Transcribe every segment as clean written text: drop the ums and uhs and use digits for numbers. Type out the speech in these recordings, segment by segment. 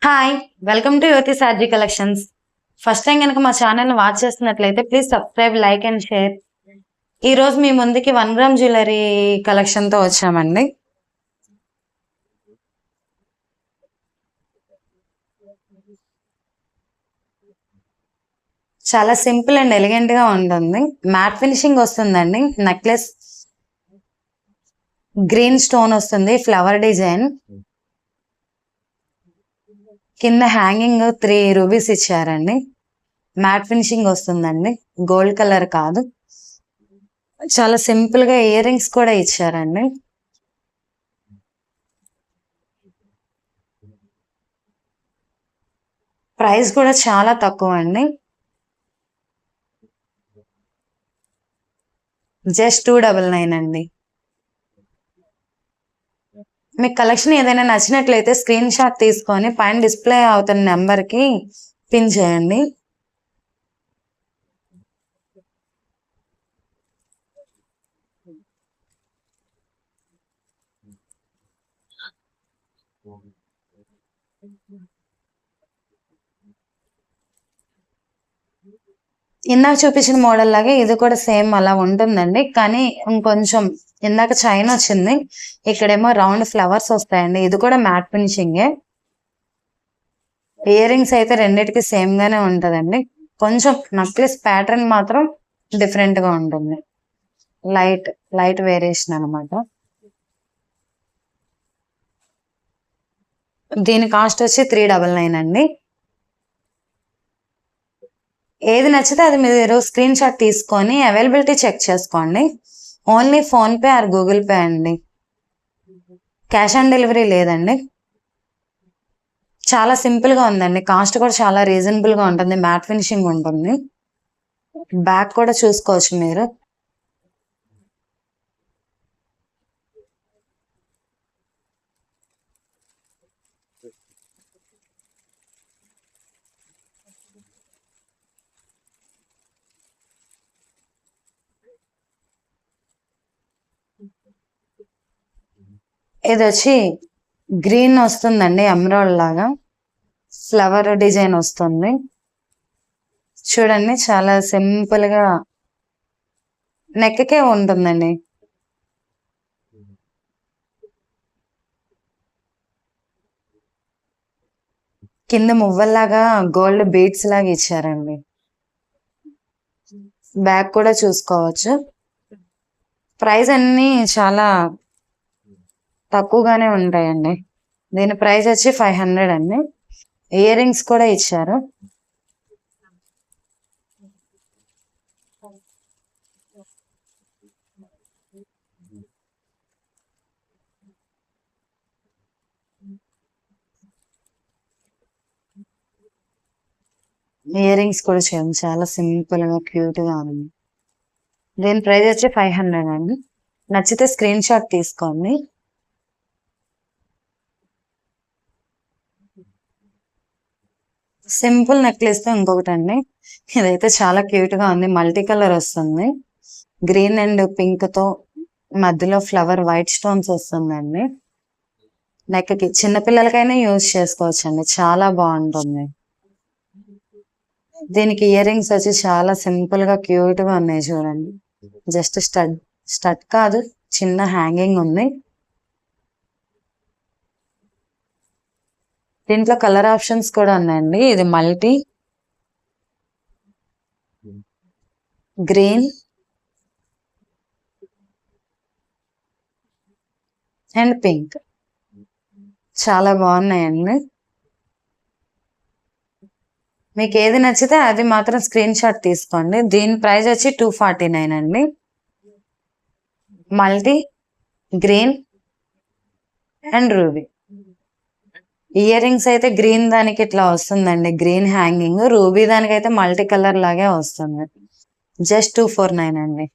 Hi welcome to యువతి సార్జీ collections. First time కనుక మా ఛానల్ని వాచ్ చేస్తున్నట్లయితే please subscribe, like and share. ఈ రోజు మీ ముందుకి 1 గ్రామ్ జ్యువెలరీ కలెక్షన్తో వచ్చామండి. చాలా సింపుల్ అండ్ ఎలిగెంట్ గా ఉంటుంది. మ్యాట్ ఫినిషింగ్ వస్తుందండి. నెక్లెస్ గ్రీన్ స్టోన్ వస్తుంది, ఫ్లవర్ డిజైన్. కింద హ్యాంగింగ్ 3 రూబీస్ ఇచ్చారండి. మ్యాట్ ఫినిషింగ్ వస్తుందండి, గోల్డ్ కలర్ కాదు. చాలా సింపుల్ గా ఇయర్ రింగ్స్ కూడా ఇచ్చారండి. ప్రైస్ కూడా చాలా తక్కువ అండి, జస్ట్ 299 అండి. మీకు కలెక్షన్ ఏదైనా నచ్చినట్లయితే స్క్రీన్ షాట్ తీసుకొని పైన డిస్ప్లే అవుతున్న నెంబర్కి పిన్ చేయండి. ఇందాక చూపించిన మోడల్ లాగే ఇది కూడా సేమ్ అలా ఉంటుందండి, కానీ ఇంకొంచెం ఇందాక చైన్ వచ్చింది, ఇక్కడేమో రౌండ్ ఫ్లవర్స్ వస్తాయండి. ఇది కూడా మ్యాట్ ఫినిషింగే. ఇయర్ రింగ్స్ అయితే రెండిటికి సేమ్ గానే ఉంటదండి. కొంచెం నక్లెస్ ప్యాటర్న్ మాత్రం డిఫరెంట్ గా ఉంటుంది, లైట్ లైట్ వేరియేషన్ అనమాట. దీని కాస్ట్ వచ్చి 399 అండి. ఏది నచ్చితే అది మీరు స్క్రీన్ షాట్ తీసుకొని అవైలబిలిటీ చెక్ చేసుకోండి. Only phone pay are Google pay అండి, క్యాష్ ఆన్ డెలివరీ లేదండి. చాలా సింపుల్ గా ఉందండి, కాస్ట్ కూడా చాలా రీజనబుల్ గా ఉంటుంది, మ్యాట్ ఫినిషింగ్ ఉంటుంది. బ్యాక్ కూడా చూసుకోవచ్చు మీరు. ఇది వచ్చి గ్రీన్ వస్తుందండి, ఎమరాల్డ్ లాగా ఫ్లవర్ డిజైన్ వస్తుంది. చూడండి చాలా సింపుల్ గా నెక్కే ఉంటుందండి. కింద మువ్వల్లాగా గోల్డ్ బీడ్స్ లాగా ఇచ్చారండి. బ్యాక్ కూడా చూసుకోవచ్చు. ప్రైస్ అన్ని చాలా తక్కువగానే ఉంటాయండి. దీని ప్రైస్ వచ్చి 500 అండి. ఇయర్ రింగ్స్ కూడా ఇచ్చారు. ఇయర్ రింగ్స్ కూడా చాలా సింపుల్ గా క్యూట్ గా ఉంది. దీని ప్రైస్ వచ్చి 500 అండి. నచ్చితే స్క్రీన్ షాట్ తీసుకోండి. సింపుల్ నెక్లెస్ తో ఇంకొకటి అండి, ఇదైతే చాలా క్యూట్ గా ఉంది. మల్టీ కలర్ వస్తుంది, గ్రీన్ అండ్ పింక్ తో మధ్యలో ఫ్లవర్ వైట్ స్టోన్స్ వస్తుందండి. నెక్ కి చిన్నపిల్లలకైనా యూజ్ చేసుకోవచ్చు అండి, చాలా బాగుంటుంది. దీనికి ఇయర్ రింగ్స్ వచ్చి చాలా సింపుల్ గా క్యూట్ గా ఉన్నాయి చూడండి. జస్ట్ స్టడ్ స్టడ్ కాదు, చిన్న హ్యాంగింగ్ ఉంది. దీంట్లో కలర్ ఆప్షన్స్ కూడా ఉన్నాయండి. ఇది మల్టీ గ్రీన్ అండ్ పింక్, చాలా బాగున్నాయండి. మీకు ఏది నచ్చితే అది మాత్రం స్క్రీన్ షాట్ తీసుకోండి. దీని ప్రైస్ వచ్చి 249 అండి. Multi green and ruby. Ear rings అయితే గ్రీన్ దానికి ఇట్లా వస్తుందండి, గ్రీన్ హ్యాంగింగ్. రూబీ దానికి అయితే మల్టీ కలర్ లాగే వస్తుంది. జస్ట్ 249 అండి.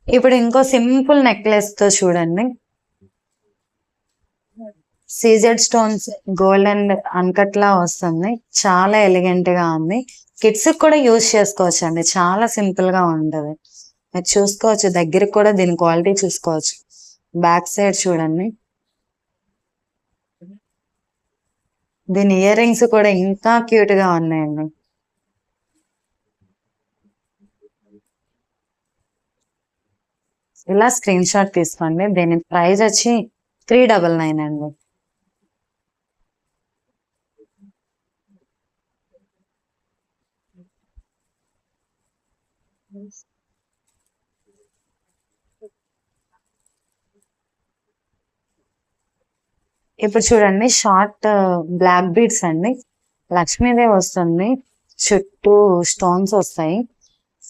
ఇప్పుడు ఇంకో సింపుల్ నెక్లెస్ తో చూడండి. CZ stones gold and uncut లా వస్తుంది, చాలా ఎలిగెంట్ గా ఉంది. కిడ్స్ కూడా యూజ్ చేసుకోవచ్చు అండి, చాలా సింపుల్ గా ఉంటది. మీరు చూసుకోవచ్చు, దగ్గరికి కూడా దీని క్వాలిటీ చూసుకోవచ్చు. బ్యాక్ సైడ్ చూడండి. దీని ఇయర్ రింగ్స్ కూడా ఇంకా క్యూట్ గా ఉన్నాయండి. ఇలా స్క్రీన్ షాట్ తీసుకోండి. దీని ప్రైస్ వచ్చి 399 అండి. ఇప్పుడు చూడండి, షార్ట్ బ్లాక్ బీడ్స్ అండి. లక్ష్మీదేవి వస్తుంది, చుట్టూ స్టోన్స్ వస్తాయి,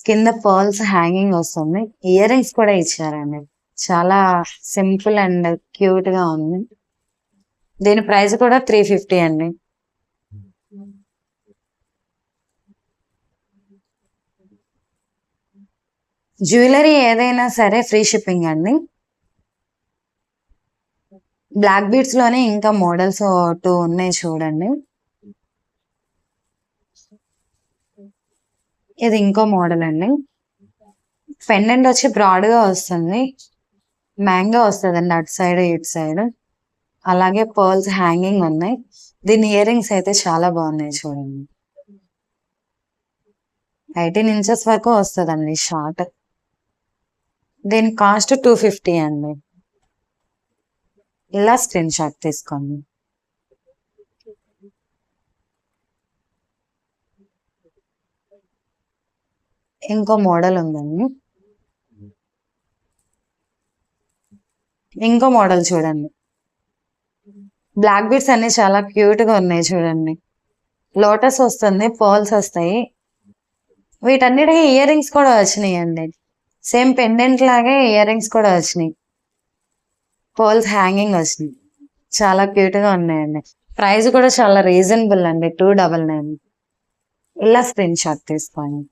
కింద పర్ల్స్ హ్యాంగింగ్ వస్తుంది, ఇయర్ రింగ్స్ కూడా ఇచ్చారండి. చాలా సింపుల్ అండ్ క్యూట్ గా ఉంది. దీని ప్రైస్ కూడా 350 అండి. జ్యువెలరీ ఏదైనా సరే ఫ్రీ షిప్పింగ్ అండి. బ్లాక్ బీడ్స్ లోనే ఇంకా మోడల్స్ 2 ఉన్నాయి చూడండి. ఇది ఇంకో మోడల్ అండి. పెండెంట్ వచ్చి బ్రాడ్ గా వస్తుంది, మ్యాంగో వస్తుంది అండి అటు సైడ్ ఇటు సైడ్. అలాగే పర్ల్స్ హ్యాంగింగ్ ఉన్నాయి. దీని ఇయర్ రింగ్స్ అయితే చాలా బాగున్నాయి చూడండి. 18 ఇంచెస్ వరకు వస్తుందండి షార్ట్. దీని కాస్ట్ 250 అండి. ఇలా స్క్రీన్ షాట్ తీసుకోండి. ఇంకో మోడల్ ఉందండి. ఇంకో మోడల్ చూడండి. బ్లాక్ బీడ్స్ అన్ని చాలా క్యూట్ గా ఉన్నాయి చూడండి. లోటస్ వస్తుంది, పర్ల్స్ వస్తాయి. వీటన్నిటికీ ఇయర్ రింగ్స్ కూడా వచ్చినాయి అండి. సేమ్ పెండెంట్ లాగే ఇయర్ రింగ్స్ కూడా వచ్చినాయి, పర్ల్స్ హ్యాంగింగ్ వచ్చినాయి. చాలా క్యూట్ గా ఉన్నాయండి. ప్రైస్ కూడా చాలా రీజనబుల్ అండి, 299. ఇలా స్క్రీన్ షాట్ తీసుకోండి.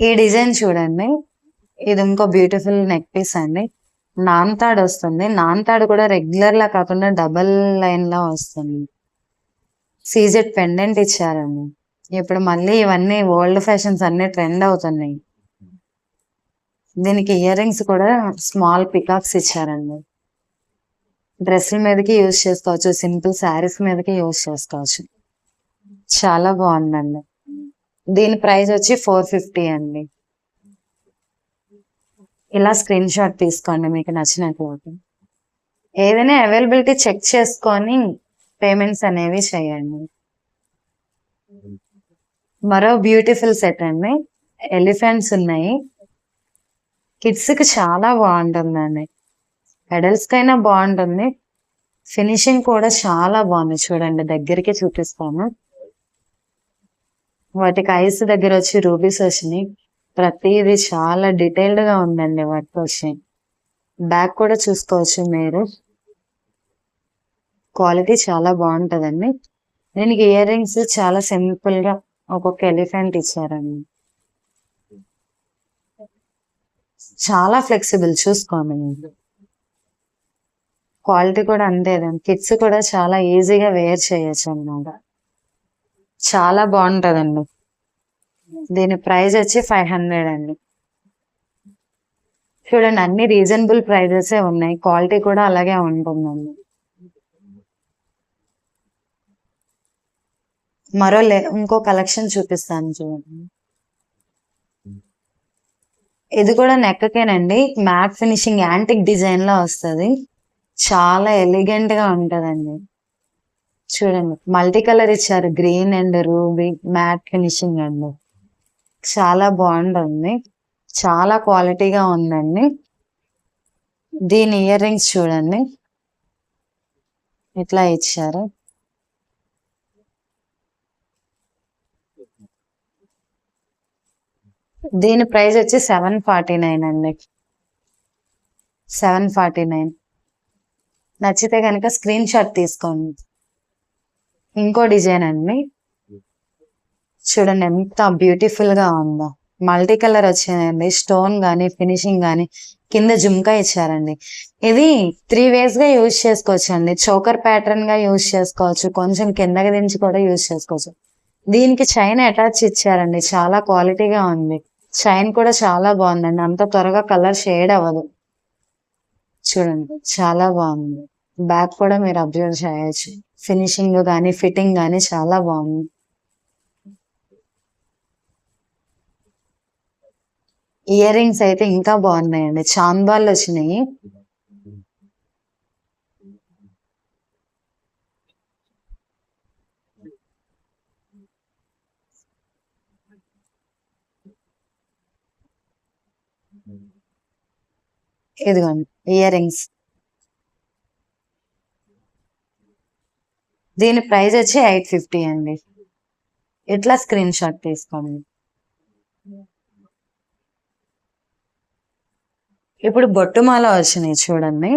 ఈ డిజైన్ చూడండి. ఇది ఇంకో బ్యూటిఫుల్ నెక్ పీస్ అండి. నాన్తాడు వస్తుంది. నాన్తాడు కూడా రెగ్యులర్ లా కాకుండా డబల్ లైన్ లా వస్తుంది. సీజెడ్ పెండెంట్ ఇచ్చారండి. ఇప్పుడు మళ్ళీ ఇవన్నీ ఓల్డ్ ఫ్యాషన్స్ అన్ని ట్రెండ్ అవుతున్నాయి. దీనికి ఇయర్ రింగ్స్ కూడా స్మాల్ పికాక్స్ ఇచ్చారండి. డ్రెస్సుల మీదకి యూజ్ చేసుకోవచ్చు, సింపుల్ శారీస్ మీదకి యూజ్ చేసుకోవచ్చు. చాలా బాగుందండి. దీని ప్రైస్ వచ్చి 450 అండి. ఇలా స్క్రీన్ షాట్ తీసుకోండి మీకు నచ్చినట్లయితే. ఏదైనా అవైలబిలిటీ చెక్ చేసుకొని పేమెంట్స్ అనేవి చేయండి. మరో బ్యూటిఫుల్ సెట్ అండి. ఎలిఫెంట్స్ ఉన్నాయి. కిడ్స్ కి చాలా బాగుంటుందండి, అడల్ట్స్ కైనా బాగుంటుంది. ఫినిషింగ్ కూడా చాలా బాగుంది చూడండి. దగ్గరికి చూపిస్తాను. వాటికి ఐస్ దగ్గర వచ్చి రూబీస్ వచ్చినాయి. ప్రతిదీ చాలా డీటెయిల్డ్ గా ఉందండి వాటికి వచ్చి. బ్యాక్ కూడా చూసుకోవచ్చు మీరు. క్వాలిటీ చాలా బాగుంటదండి. దీనికి ఇయర్ రింగ్స్ చాలా సింపుల్ గా ఒక్కొక్క ఎలిఫెంట్ ఇచ్చారండి. చాలా ఫ్లెక్సిబుల్, చూసుకోండి మీరు. క్వాలిటీ కూడా అంతేదండి. కిడ్స్ కూడా చాలా ఈజీగా వేర్ చేయొచ్చు అన్నమాట. చాలా బాగుంటదండి. దీని ప్రైస్ వచ్చి 500 అండి. చూడండి, అన్ని రీజనబుల్ ప్రైజెస్ ఉన్నాయి. క్వాలిటీ కూడా అలాగే ఉంటుందండి. ఇంకో కలెక్షన్ చూపిస్తాను చూడండి. ఇది కూడా నెక్కకేనండి. మ్యాట్ ఫినిషింగ్ యాంటిక్ డిజైన్ లో వస్తుంది. చాలా ఎలిగెంట్ గా ఉంటదండి. చూడండి, మల్టీ కలర్ ఇచ్చారు, green and ruby matte finishing అండి. చాలా బాగుంటుంది, చాలా క్వాలిటీగా ఉందండి. దీని ఇయర్ రింగ్స్ చూడండి, ఇట్లా ఇచ్చారు. దీని ప్రైస్ వచ్చి 749 అండి. 749. నచ్చితే కనుక స్క్రీన్ షాట్ తీసుకోండి. ఇంకో డిజైన్ అండి. చూడండి ఎంత బ్యూటిఫుల్ గా ఉందో. మల్టీ కలర్ వచ్చిందండి. స్టోన్ గానీ ఫినిషింగ్ గానీ కింద జుమ్కా ఇచ్చారండి. ఇది 3 ways గా యూజ్ చేసుకోవచ్చు అండి. చోకర్ ప్యాటర్న్ గా యూజ్ చేసుకోవచ్చు, కొంచెం కిందకి దించి కూడా యూజ్ చేసుకోవచ్చు. దీనికి చైన్ అటాచ్ ఇచ్చారండి, చాలా క్వాలిటీగా ఉంది. చైన్ కూడా చాలా బాగుందండి, అంత త్వరగా కలర్ షేడ్ అవ్వదు. చూడండి చాలా బాగుంది. బ్యాక్ కూడా మీరు అబ్జర్వ్ చేయొచ్చు, ఫినిషింగ్ గానీ ఫిట్టింగ్ గానీ చాలా బాగుంది. ఇయర్ రింగ్స్ అయితే ఇంకా బాగున్నాయండి, చాంద్బాల్ వచ్చినాయి. ఇదిగోండి ఇయర్ రింగ్స్. దీని ప్రైస్ వచ్చి 850 అండి. ఇట్లా స్క్రీన్ షాట్ తీసుకోండి. ఇప్పుడు బొట్టుమాల వచ్చినాయి చూడండి.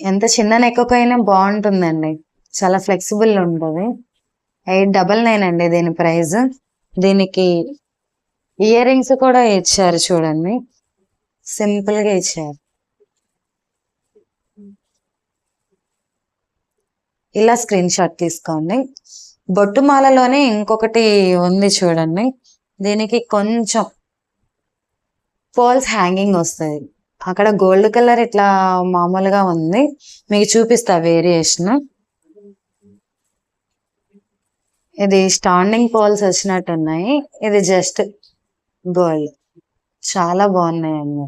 ఎంత చిన్న నెక్కకైనా బాగుంటుందండి, చాలా ఫ్లెక్సిబుల్ ఉంటుంది. 899 అండి దీని ప్రైస్. దీనికి ఇయర్ రింగ్స్ కూడా ఇచ్చారు చూడండి, సింపుల్ గా ఇచ్చారు. ఇలా స్క్రీన్ షాట్ తీసుకోండి. బొట్టుమాలలోనే ఇంకొకటి ఉంది చూడండి, దీనికి కొంచెం పోల్స్ హ్యాంగింగ్ వస్తుంది. అక్కడ గోల్డ్ కలర్ ఇట్లా మామూలుగా ఉంది, మీకు చూపిస్తా వేరియేషన్. ఇది స్టాండింగ్ పోల్స్ వచ్చినట్టు ఉన్నాయి, ఇది జస్ట్ గోల్డ్. చాలా బాగున్నాయి అన్న,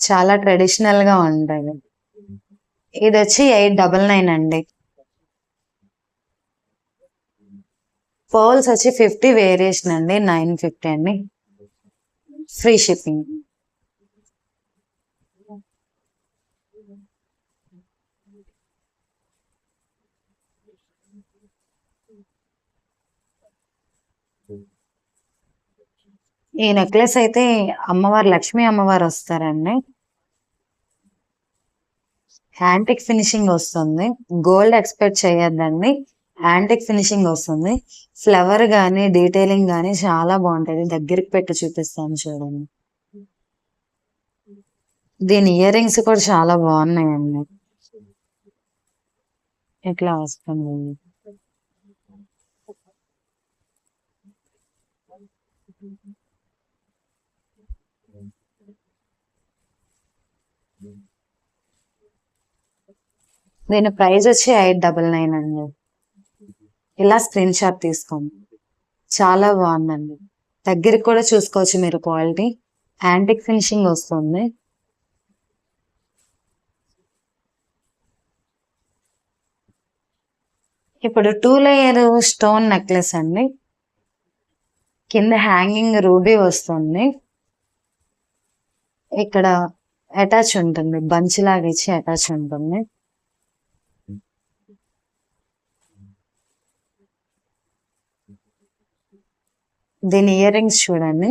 చాలా ట్రెడిషనల్ గా ఉంటాయి. ఇది వచ్చి 899 అండి. పోల్స్ వచ్చి 50 వేరియేషన్ అండి, 950 అండి, ఫ్రీ షిప్పింగ్. ఈ నెక్లెస్ అయితే అమ్మవారు, లక్ష్మీ అమ్మవారు వస్తారండి. యాంటిక్ ఫినిషింగ్ వస్తుంది, గోల్డ్ ఎక్స్పెక్ట్ చేయొద్దండి, యాంటిక్ ఫినిషింగ్ వస్తుంది. ఫ్లవర్ గానీ డీటెయిలింగ్ గానీ చాలా బాగుంటది, దగ్గరికి పెట్టి చూపిస్తాను చూడండి. దీని ఇయర్ రింగ్స్ కూడా చాలా బాగున్నాయండి, ఇట్లా వస్తుంది. దీని ప్రైస్ వచ్చి 899 అండి. ఇలా స్క్రీన్ షాట్ తీసుకోండి, చాలా బాగుందండి. దగ్గరికి కూడా చూసుకోవచ్చు మీరు, క్వాలిటీ యాంటిక్ ఫినిషింగ్ వస్తుంది. ఇప్పుడు 2 లేయర్ స్టోన్ నెక్లెస్ అండి, కింద హ్యాంగింగ్ రూబీ వస్తుంది, ఇక్కడ అటాచ్ ఉంటుంది, బంచ్ లాగా ఇచ్చి అటాచ్ ఉంటుంది. దీని ఇయర్ రింగ్స్ చూడండి,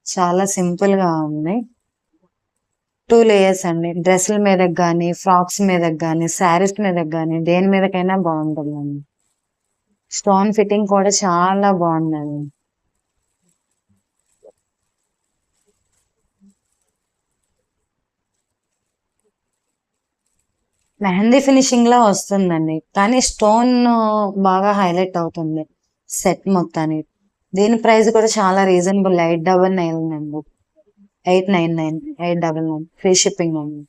చాలా సింపుల్ గా ఉంది. 2 లేయర్స్ అండి, డ్రెస్ల మీదకి కానీ ఫ్రాక్స్ మీదకి కానీ శారీస్ మీదకి కానీ దేని మీదకైనా బాగుంటుందండి. స్టోన్ ఫిట్టింగ్ కూడా చాలా బాగుందండి. మెహందీ ఫినిషింగ్ లో వస్తుందండి, కానీ స్టోన్ బాగా హైలైట్ అవుతుంది సెట్ మొత్తానికి. దీని ప్రైస్ కూడా చాలా రీజనబుల్, 899 అండి, 899, 899 ఫ్రీ షిప్పింగ్ అండి.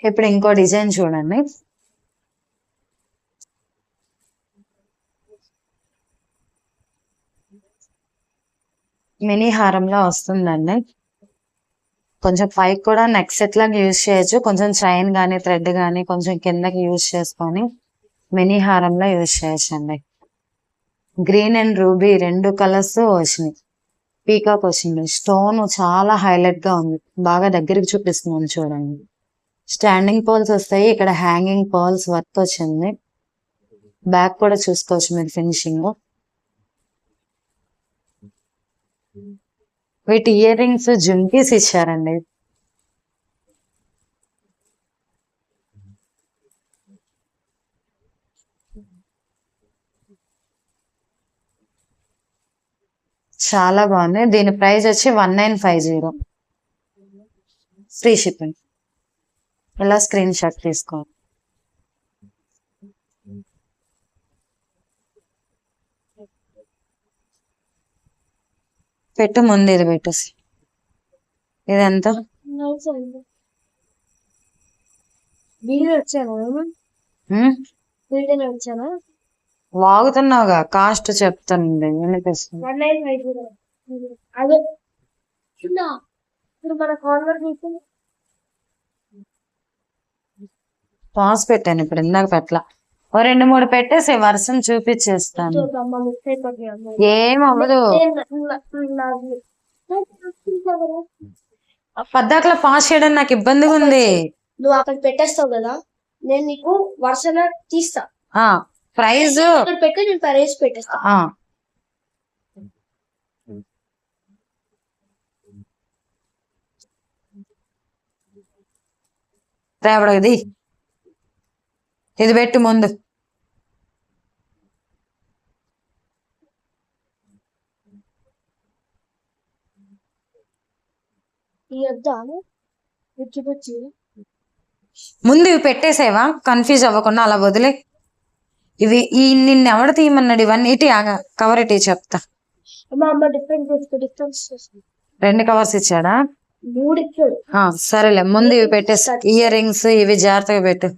ఇప్పుడు ఇంకో డిజైన్ చూడండి, మినీ హారంలో వస్తుందండి. కొంచెం పైకి కూడా నెక్ సెట్ లాగా యూజ్ చేయొచ్చు, కొంచెం చైన్ గానీ థ్రెడ్ గానీ కొంచెం కిందకి యూజ్ చేసుకొని మినీ హారంలో యూజ్ చేయొచ్చు అండి. గ్రీన్ అండ్ రూబీ 2 కలర్స్ వచ్చినాయి, పీకాక్ వచ్చింది. స్టోన్ చాలా హైలైట్ గా ఉంది, బాగా దగ్గరికి చూపిస్తున్నాను చూడండి. స్టాండింగ్ పర్ల్స్ వస్తాయి, ఇక్కడ హ్యాంగింగ్ పర్ల్స్ వర్క్ వచ్చింది. బ్యాక్ కూడా చూసుకోవచ్చు మీరు ఫినిషింగ్. వీటి ఇయర్ రింగ్స్ జుంకీస్ ఇచ్చారండి, చాలా బాగుంది. దీని ప్రైస్ వచ్చి 1950. Free shipping. ఇలా స్క్రీన్ షాట్ తీసుకో. పెట్టు, ముందు ఇది పెట్టు. ఇదెంత? వాగుతున్నావుగా, కాస్ట్ చెప్తానండి. పాస్ పెట్టాను ఇప్పుడు, ఇందాక పెట్టలా. ఓ 2-3 పెట్టేసి వర్షం చూపించేస్తాను. ఏం అవ్వదు. పద్దాకలా పాస్ చేయడం నాకు ఇబ్బందిగా ఉంది. నువ్వు అక్కడ పెట్టేస్తావు కదా, నేను నీకు వరుసగా తీస్తా. ప్రైజ్ పెట్టి నేను ప్రైజ్ పెట్టేస్తా. రేపటిది ఇది పెట్టు ముందు. ముందు ఇవి పెట్టేసేవా, కన్ఫ్యూజ్ అవ్వకుండా అలా వదిలే. ఇవి నిన్నెవడ తీయమన్నాడు ఇవన్నీ? ఇటీ కవర్ ఇటీ చెప్తా. 2 కవర్స్ ఇచ్చాడా? సరేలే, ముందు ఇవి పెట్టేస్తా. ఇయర్ రింగ్స్ ఇవి జాగ్రత్తగా పెట్టు.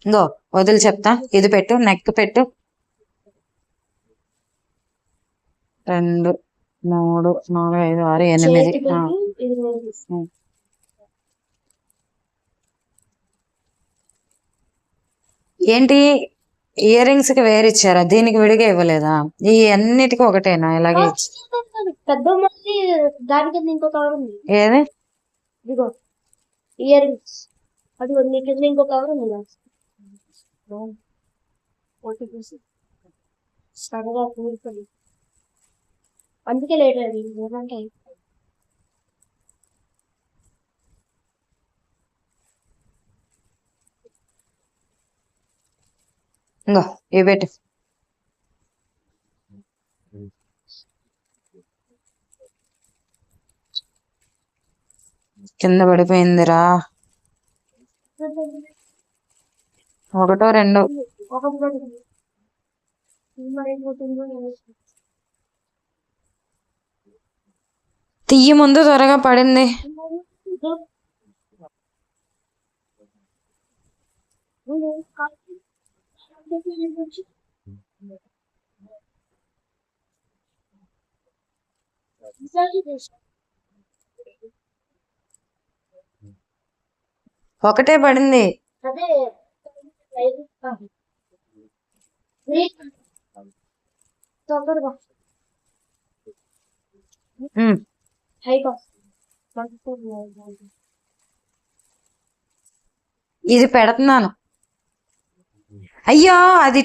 ఇంకో వదిలి చెప్తా. ఇది పెట్టు, నెక్ పెట్టు. 2, 3, 4, 5, 6, 8. ఏంటి ఇయర్ రింగ్స్ కి వేరే ఇచ్చారా? దీనికి విడిగా ఇవ్వలేదా? ఈ అన్నిటికీ ఒకటేనా ఇలాగే? పెద్ద దానికి ఇంకో కవర్ ఉంది. ఏది? ఇదిగో ఇయర్ రింగ్స్. అది ఇంకో కవర్ ఉంది. సరదా కూర్చొని అందుకే లేట్ అయింది. ఏమంటే ఇంకో ఇవి పెట్టు. కింద పడిపోయిందిరా. 1, 2. తీయి ముందు, త్వరగా పడింది. ఒకటే పడింది. ఇది పెడుతున్నాను. అయ్యో అది